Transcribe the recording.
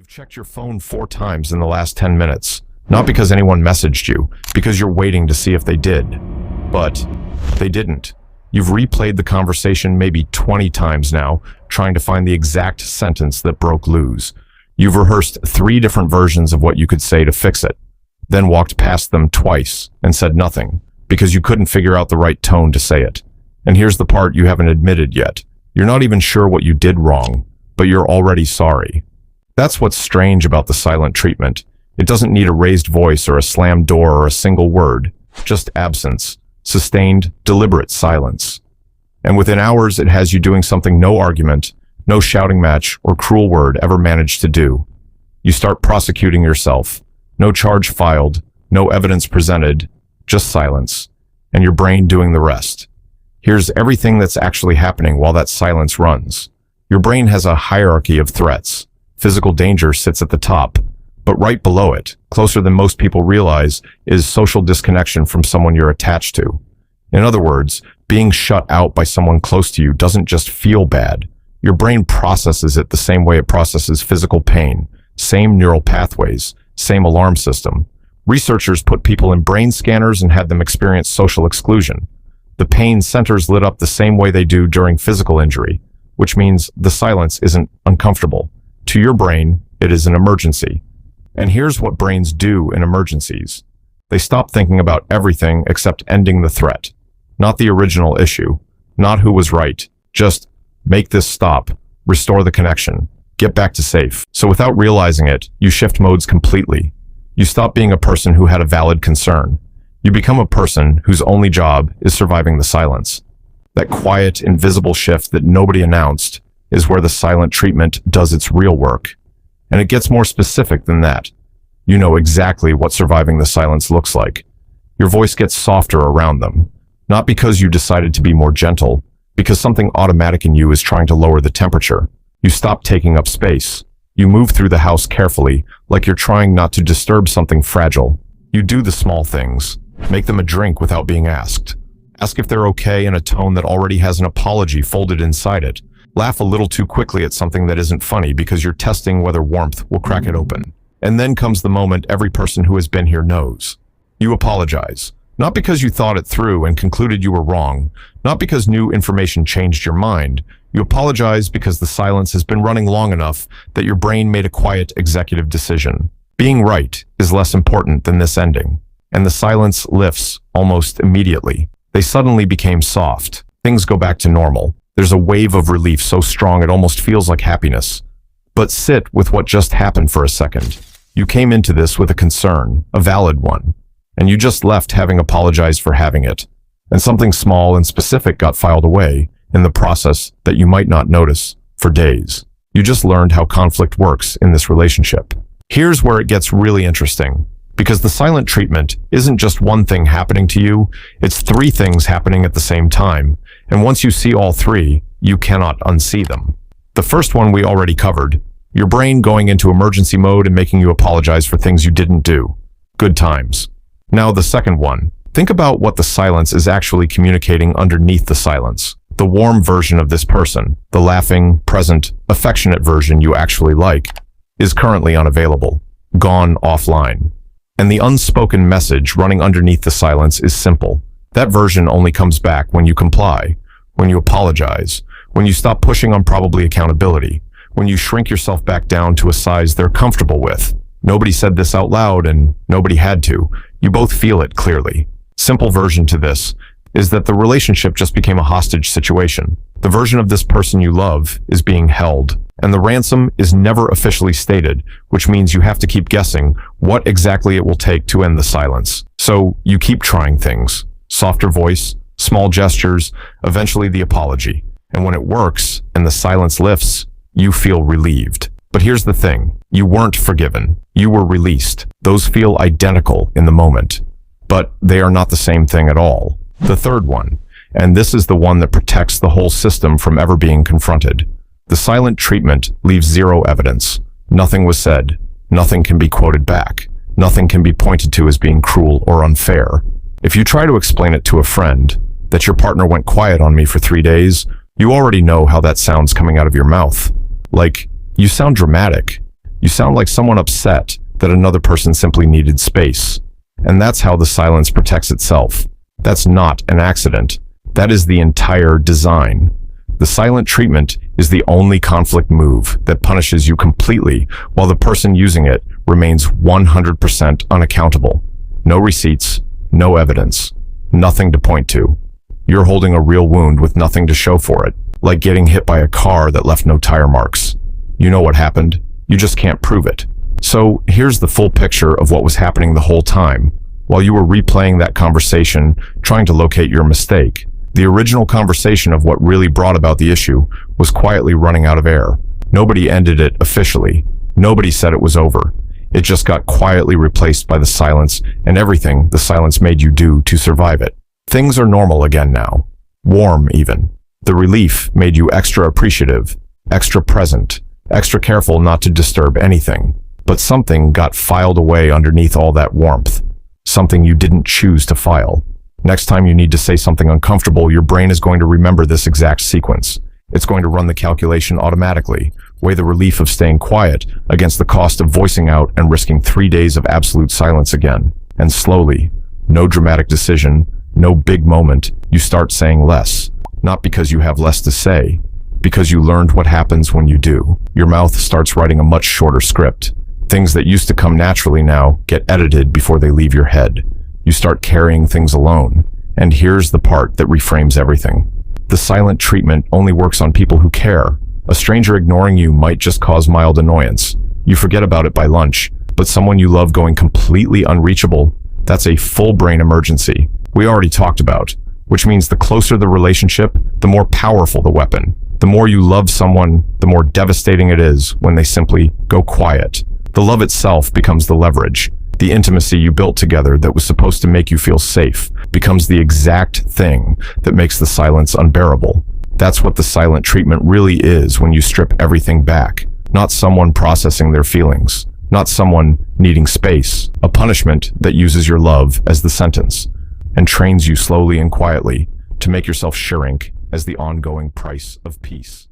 You've checked your phone 4 times in the last 10 minutes, not because anyone messaged you, because you're waiting to see if they did. But they didn't. You've replayed the conversation maybe 20 times now, trying to find the exact sentence that broke loose. You've rehearsed 3 different versions of what you could say to fix it, then walked past them twice and said nothing, because you couldn't figure out the right tone to say it. And here's the part you haven't admitted yet. You're not even sure what you did wrong, but you're already sorry. That's what's strange about the silent treatment. It doesn't need a raised voice or a slammed door or a single word, just absence, sustained, deliberate silence. And within hours, it has you doing something no argument, no shouting match, or cruel word ever managed to do. You start prosecuting yourself. No charge filed, no evidence presented, just silence, and your brain doing the rest. Here's everything that's actually happening while that silence runs. Your brain has a hierarchy of threats. Physical danger sits at the top, but right below it, closer than most people realize, is social disconnection from someone you're attached to. In other words, being shut out by someone close to you doesn't just feel bad. Your brain processes it the same way it processes physical pain, same neural pathways, same alarm system. Researchers put people in brain scanners and had them experience social exclusion. The pain centers lit up the same way they do during physical injury, which means the silence isn't uncomfortable. To your brain, it is an emergency. And here's what brains do in emergencies. They stop thinking about everything except ending the threat. Not the original issue, not who was right. Just make this stop, restore the connection, get back to safe. So without realizing it, you shift modes completely. You stop being a person who had a valid concern. You become a person whose only job is surviving the silence. That quiet, invisible shift that nobody announced is where the silent treatment does its real work. And it gets more specific than that. You know exactly what surviving the silence looks like. Your voice gets softer around them, not because you decided to be more gentle, because something automatic in you is trying to lower the temperature. You stop taking up space. You move through the house carefully, like you're trying not to disturb something fragile. You do the small things. Make them a drink without being asked. Ask if they're okay in a tone that already has an apology folded inside it. Laugh a little too quickly at something that isn't funny because you're testing whether warmth will crack it open. And then comes the moment every person who has been here knows. You apologize. Not because you thought it through and concluded you were wrong. Not because new information changed your mind. You apologize because the silence has been running long enough that your brain made a quiet executive decision. Being right is less important than this ending. And the silence lifts almost immediately. They suddenly became soft. Things go back to normal. There's a wave of relief so strong it almost feels like happiness. But sit with what just happened for a second. You came into this with a concern, a valid one, and you just left having apologized for having it. And something small and specific got filed away in the process that you might not notice for days. You just learned how conflict works in this relationship. Here's where it gets really interesting. Because the silent treatment isn't just one thing happening to you, it's 3 things happening at the same time. And once you see all 3, you cannot unsee them. The first one we already covered, your brain going into emergency mode and making you apologize for things you didn't do. Good times. Now the second one, think about what the silence is actually communicating underneath the silence. The warm version of this person, the laughing, present, affectionate version you actually like, is currently unavailable, gone offline. And the unspoken message running underneath the silence is simple. That version only comes back when you comply, when you apologize, when you stop pushing on probably accountability, when you shrink yourself back down to a size they're comfortable with. Nobody said this out loud and nobody had to. You both feel it clearly. Simple version to this is that the relationship just became a hostage situation. The version of this person you love is being held, and the ransom is never officially stated, which means you have to keep guessing what exactly it will take to end the silence. So you keep trying things. Softer voice, small gestures, eventually the apology. And when it works and the silence lifts, you feel relieved. But here's the thing. You weren't forgiven. You were released. Those feel identical in the moment. But they are not the same thing at all. The third one, and this is the one that protects the whole system from ever being confronted. The silent treatment leaves 0 evidence. Nothing was said. Nothing can be quoted back. Nothing can be pointed to as being cruel or unfair. If you try to explain it to a friend, that your partner went quiet on me for 3 days, you already know how that sounds coming out of your mouth. Like, you sound dramatic. You sound like someone upset that another person simply needed space. And that's how the silence protects itself. That's not an accident. That is the entire design. The silent treatment is the only conflict move that punishes you completely while the person using it remains 100% unaccountable. No receipts, no evidence, nothing to point to. You're holding a real wound with nothing to show for it, like getting hit by a car that left no tire marks. You know what happened, you just can't prove it. So here's the full picture of what was happening the whole time. While you were replaying that conversation, trying to locate your mistake, the original conversation of what really brought about the issue was quietly running out of air. Nobody ended it officially. Nobody said it was over. It just got quietly replaced by the silence and everything the silence made you do to survive it. Things are normal again now. Warm, even. The relief made you extra appreciative, extra present, extra careful not to disturb anything. But something got filed away underneath all that warmth. Something you didn't choose to file. Next time you need to say something uncomfortable, your brain is going to remember this exact sequence. It's going to run the calculation automatically, weigh the relief of staying quiet against the cost of voicing out and risking 3 days of absolute silence again. And slowly, no dramatic decision, no big moment, you start saying less. Not because you have less to say, because you learned what happens when you do. Your mouth starts writing a much shorter script. Things that used to come naturally now get edited before they leave your head. You start carrying things alone. And here's the part that reframes everything. The silent treatment only works on people who care. A stranger ignoring you might just cause mild annoyance. You forget about it by lunch, but someone you love going completely unreachable, that's a full brain emergency. We already talked about, which means the closer the relationship, the more powerful the weapon. The more you love someone, the more devastating it is when they simply go quiet. The love itself becomes the leverage. The intimacy you built together that was supposed to make you feel safe becomes the exact thing that makes the silence unbearable. That's what the silent treatment really is when you strip everything back. Not someone processing their feelings. Not someone needing space. A punishment that uses your love as the sentence and trains you slowly and quietly to make yourself shrink as the ongoing price of peace.